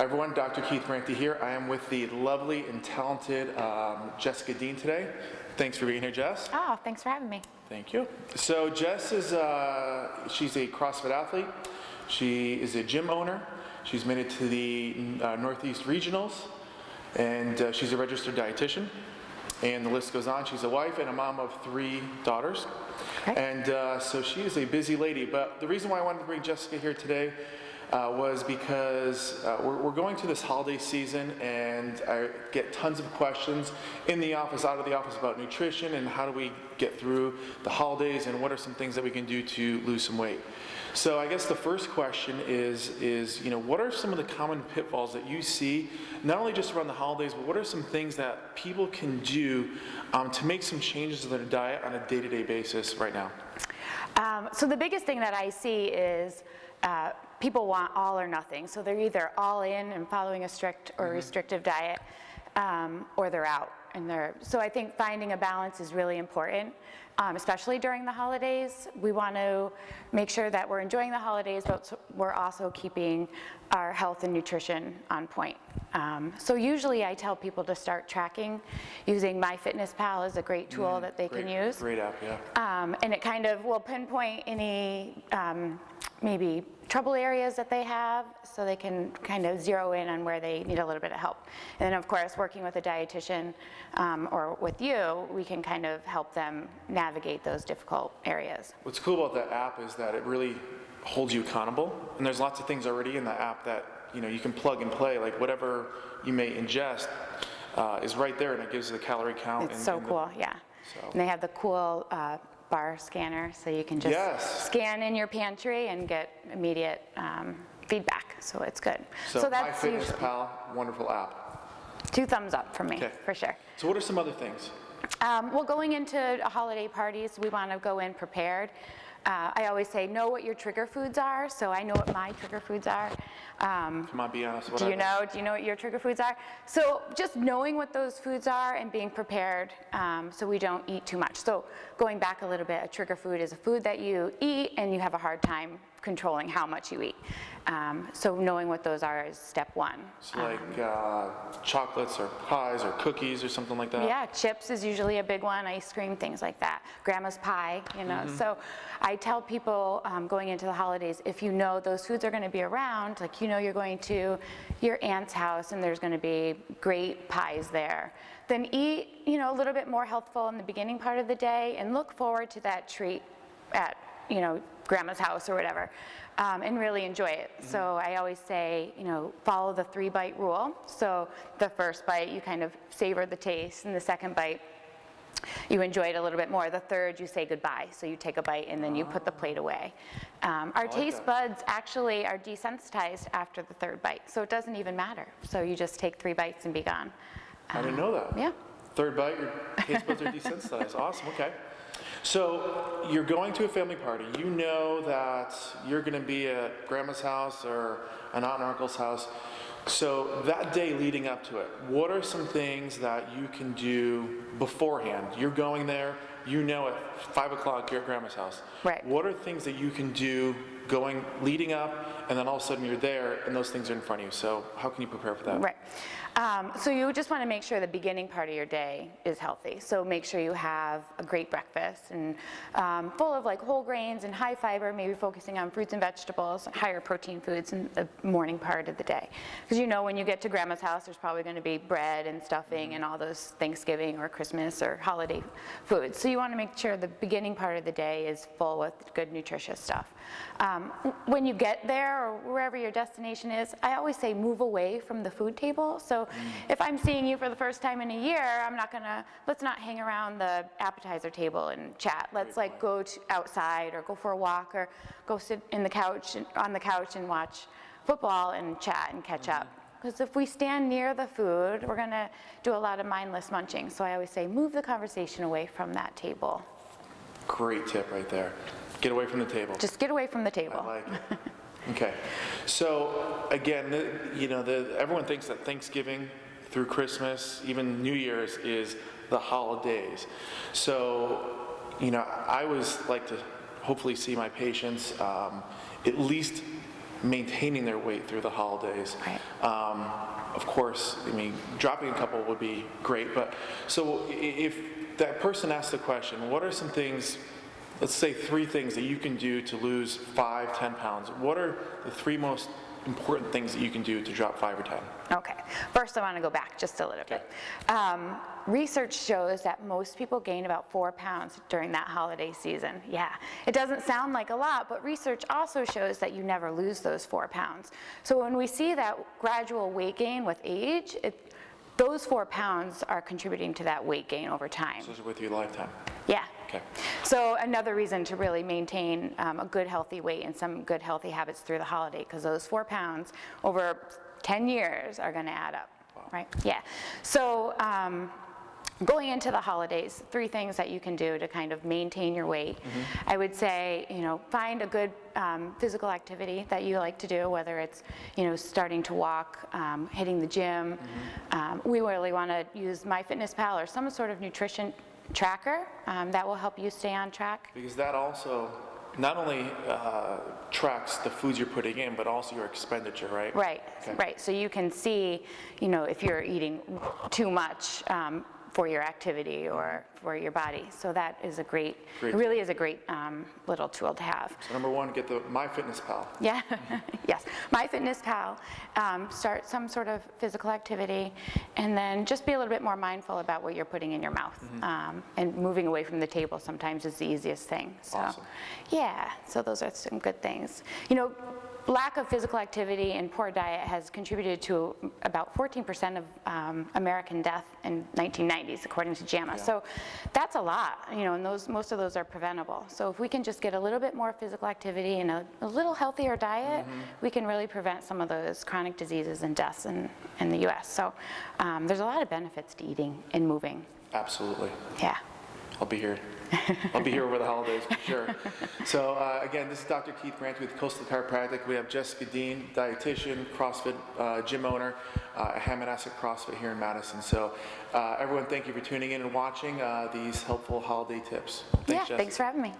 Hi everyone, Dr. Keith Mirante here. I am with the lovely and talented Jessica Dean today. Thanks for being here, Jess. Oh, thanks for having me. Thank you. So Jess is, she's a CrossFit athlete. She is a gym owner. She's made it to the Northeast Regionals, and she's a registered dietitian. And the list goes on. She's a wife and a mom of 3 daughters. Okay. And so she is a busy lady. But the reason why I wanted to bring Jessica here today was because we're going to this holiday season, and I get tons of questions in the office, out of the office, about nutrition and how do we get through the holidays and what are some things that we can do to lose some weight. So I guess the first question is what are some of the common pitfalls that you see, not only just around the holidays, but what are some things that people can do to make some changes to their diet on a day-to-day basis right now? So the biggest thing that I see is people want all or nothing. So they're either all in and following a strict or restrictive diet, or they're out. So I think finding a balance is really important, especially during the holidays. We want to make sure that we're enjoying the holidays, but we're also keeping our health and nutrition on point. So usually I tell people to start tracking. Using MyFitnessPal is a great tool that they can use. Great app, yeah. And it kind of will pinpoint any maybe trouble areas that they have, so they can kind of zero in on where they need a little bit of help. And then of course, working with a dietitian or with you, we can kind of help them navigate those difficult areas. What's cool about that app is that it really holds you accountable, and there's lots of things already in the app that you can plug and play, like whatever you may ingest is right there, and it gives you the calorie count. It's so cool, yeah. So. And they have the cool bar scanner, so you can just scan in your pantry and get immediate feedback, so it's good. So that's MyFitnessPal, wonderful app. 2 thumbs up from me, for sure. So what are some other things? Well, going into holiday parties, we want to go in prepared. I always say, know what your trigger foods are, so I know what my trigger foods are. Come on, be honest. Do you know what your trigger foods are? So just knowing what those foods are and being prepared so we don't eat too much. So going back a little bit, a trigger food is a food that you eat and you have a hard time controlling how much you eat. So knowing what those are is step 1. So like chocolates or pies or cookies or something like that? Yeah, chips is usually a big one, ice cream, things like that. Grandma's pie, So I tell people going into the holidays, if you know those foods are going to be around, like you're going to your aunt's house and there's going to be great pies there, then eat a little bit more healthful in the beginning part of the day and look forward to that treat at grandma's house or whatever, and really enjoy it. So I always say, follow the 3-bite rule. So the first bite, you kind of savor the taste, and the second bite, you enjoy it a little bit more. The third, you say goodbye. So you take a bite and then you put the plate away. Our taste buds actually are desensitized after the 3rd bite, so it doesn't even matter. So you just take 3 bites and be gone. I didn't know that. Yeah. 3rd bite, your taste buds are desensitized. Awesome, okay. So you're going to a family party. You know that you're going to be at grandma's house or an aunt and uncle's house. So that day leading up to it, what are some things that you can do beforehand? You're going there, at 5 o'clock you're at grandma's house. Right. What are things that you can do leading up, and then all of a sudden you're there and those things are in front of you? So how can you prepare for that? Right. So you just want to make sure the beginning part of your day is healthy. So make sure you have a great breakfast and full of like whole grains and high fiber, maybe focusing on fruits and vegetables, higher protein foods in the morning part of the day. Because when you get to grandma's house, there's probably going to be bread and stuffing and all those Thanksgiving or Christmas or holiday foods. So you want to make sure the beginning part of the day is full with good nutritious stuff. When you get there or wherever your destination is, I always say move away from the food table. So if I'm seeing you for the first time in a year, let's not hang around the appetizer table and chat. Let's go outside or go for a walk or go sit on the couch and watch football and chat and catch up. Because if we stand near the food, we're going to do a lot of mindless munching. So I always say move the conversation away from that table. Great tip right there. Get away from the table. Just get away from the table. I like it. Okay. So again, everyone thinks that Thanksgiving through Christmas, even New Year's, is the holidays. So, I always like to hopefully see my patients at least maintaining their weight through the holidays. Right. Of course, I mean, dropping a couple would be great, but so if that person asks the question, what are some things, let's say 3 things that you can do to lose 5, 10 pounds, what are the 3 most important things that you can do to drop 5 or 10? Okay, first I want to go back just a little bit. Research shows that most people gain about 4 pounds during that holiday season. Yeah, it doesn't sound like a lot, but research also shows that you never lose those 4 pounds. So when we see that gradual weight gain with age, those 4 pounds are contributing to that weight gain over time. So those are with you a lifetime? Yeah. Okay. So another reason to really maintain a good healthy weight and some good healthy habits through the holiday, because those 4 pounds over 10 years are going to add up. Wow. Right? Yeah. So going into the holidays, 3 things that you can do to kind of maintain your weight. I would say, find a good physical activity that you like to do, whether it's, starting to walk, hitting the gym. We really want to use MyFitnessPal or some sort of nutrition tracker that will help you stay on track. Because that also not only tracks the foods you're putting in, but also your expenditure, right? Right, Okay. right. So you can see, if you're eating too much for your activity or for your body. So that is a great. It really is a great little tool to have. So number 1, get the MyFitnessPal. Yeah, yes. MyFitnessPal, start some sort of physical activity, and then just be a little bit more mindful about what you're putting in your mouth. And moving away from the table sometimes is the easiest thing. So, Awesome. Yeah, so those are some good things. Lack of physical activity and poor diet has contributed to about 14% of American death in 1990s, according to JAMA. Yeah. So that's a lot, and most of those are preventable. So if we can just get a little bit more physical activity and a little healthier diet, we can really prevent some of those chronic diseases and deaths in the U.S. So there's a lot of benefits to eating and moving. Absolutely. Yeah. I'll be here. I'll be here over the holidays for sure. So again, this is Dr. Keith Mirante with Coastal Chiropractic. We have Jessica Dean, dietitian, CrossFit gym owner at Hammonasset CrossFit here in Madison. So everyone, thank you for tuning in and watching these helpful holiday tips. Thanks, Jessica. Thanks for having me.